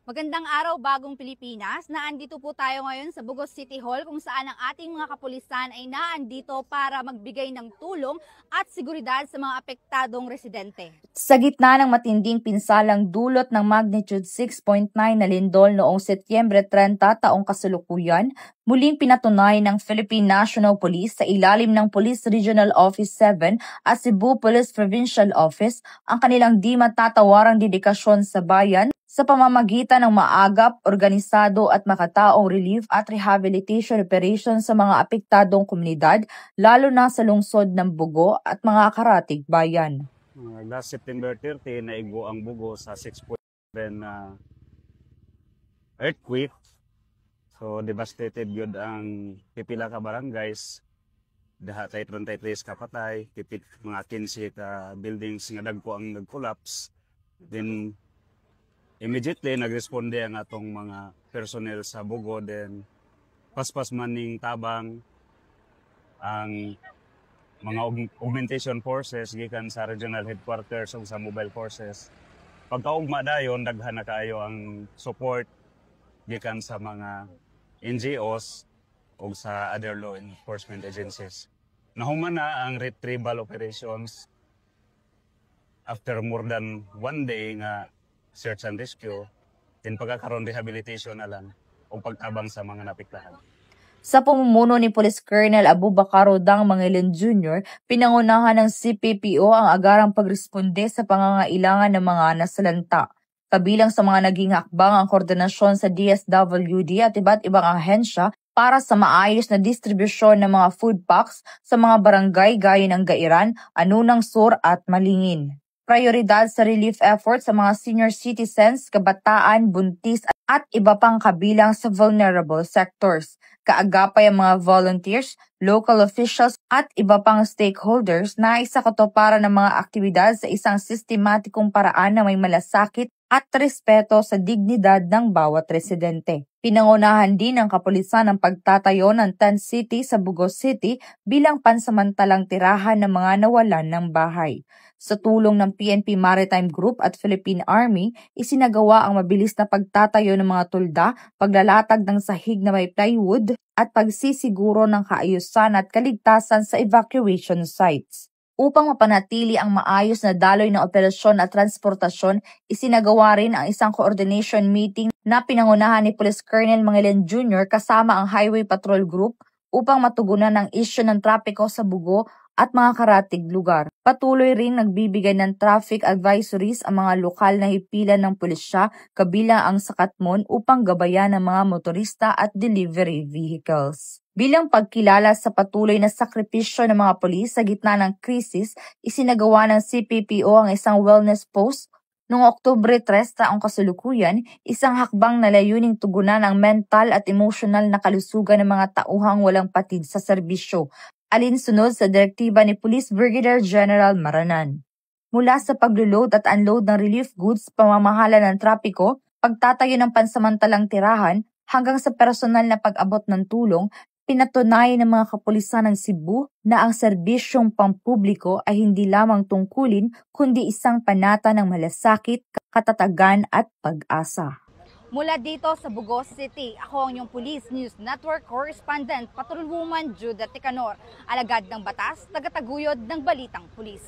Magandang araw, bagong Pilipinas. Naandito po tayo ngayon sa Bugos City Hall kung saan ang ating mga kapulisan ay naandito para magbigay ng tulong at seguridad sa mga apektadong residente. Sa gitna ng matinding pinsalang dulot ng magnitude 6.9 na lindol noong Setyembre 30 taong kasalukuyan, muling pinatunay ng Philippine National Police sa ilalim ng Police Regional Office 7 at Cebu Police Provincial Office ang kanilang di matatawarang dedikasyon sa bayan sa pamamagitan ng maagap, organisado at makataong relief at rehabilitation operations sa mga apektadong komunidad, lalo na sa lungsod ng Bugo at mga karatig bayan. Last September 30, naigo ang Bugo sa 6.7 earthquake. So devastated yun ang pipila ka barangays. Daha tayo 33 ka patay, pipit mga 15 ka buildings nga dagko ang nag-collapse. Then immediately nagresponde ang atong mga personnel sa Bugo, then paspas maning tabang ang mga augmentation forces gikan sa regional headquarters ug sa mobile forces. Pagkaugma dayon daghan na kaayo ang support gikan sa mga NGOs ug sa other law enforcement agencies. Nahuman na ang retrieval operations after more than one day nga search and rescue, din pagkakaroon rehabilitation na lang o pagtabang sa mga napiktahan. Sa pamumuno ni Police Colonel Abubakar Odang Mangilin Jr., pinangunahan ng CPPO ang agarang pagresponde sa pangangailangan ng mga nasalanta. Kabilang sa mga naging hakbang ang koordinasyon sa DSWD at iba't ibang ahensya para sa maayos na distribusyon ng mga food packs sa mga barangay gaya ng Gairan, Anunang Sur at Malingin. Prioridad sa relief efforts sa mga senior citizens, kabataan, buntis at iba pang kabilang sa vulnerable sectors. Kaagapay ang mga volunteers, local officials at iba pang stakeholders na isakatuparan ng mga aktibidad sa isang sistematikong paraan na may malasakit at respeto sa dignidad ng bawat residente. Pinangunahan din ng kapulisan ang pagtatayo ng tent city sa Bugos City bilang pansamantalang tirahan ng mga nawalan ng bahay. Sa tulong ng PNP Maritime Group at Philippine Army, isinagawa ang mabilis na pagtatayo ng mga tulda, paglalatag ng sahig na may plywood, at pagsisiguro ng kaayusan at kaligtasan sa evacuation sites. Upang mapanatili ang maayos na daloy ng operasyon at transportasyon, isinagawa rin ang isang coordination meeting na pinangunahan ni Police Colonel Mangilin Jr. kasama ang Highway Patrol Group upang matugunan ang isyu ng trapiko sa Bugo at mga karatig lugar. Patuloy rin nagbibigay ng traffic advisories ang mga lokal na hipilan ng pulisya kabilang ang Sakatmon upang gabayan ng mga motorista at delivery vehicles. Bilang pagkilala sa patuloy na sakripisyo ng mga pulis sa gitna ng krisis, isinagawa ng CPPO ang isang wellness post noong Oktubre 3 taong kasalukuyan, isang hakbang na layuning tugunan ang mental at emotional na kalusugan ng mga tauhang walang patid sa serbisyo, alinsunod sa direktiba ni Police Brigadier General Maranan. Mula sa paglo-load at unload ng relief goods, pamamahala ng trapiko, pagtatayo ng pansamantalang tirahan, hanggang sa personal na pag-abot ng tulong, pinatunayan ng mga kapulisan ng Cebu na ang serbisyong pampubliko ay hindi lamang tungkulin kundi isang panata ng malasakit, katatagan at pag-asa. Mula dito sa Bugos City, ako ang inyong Police News Network Correspondent, Patrolwoman Judah Ticanor, alagad ng batas, tagataguyod ng Balitang Pulis.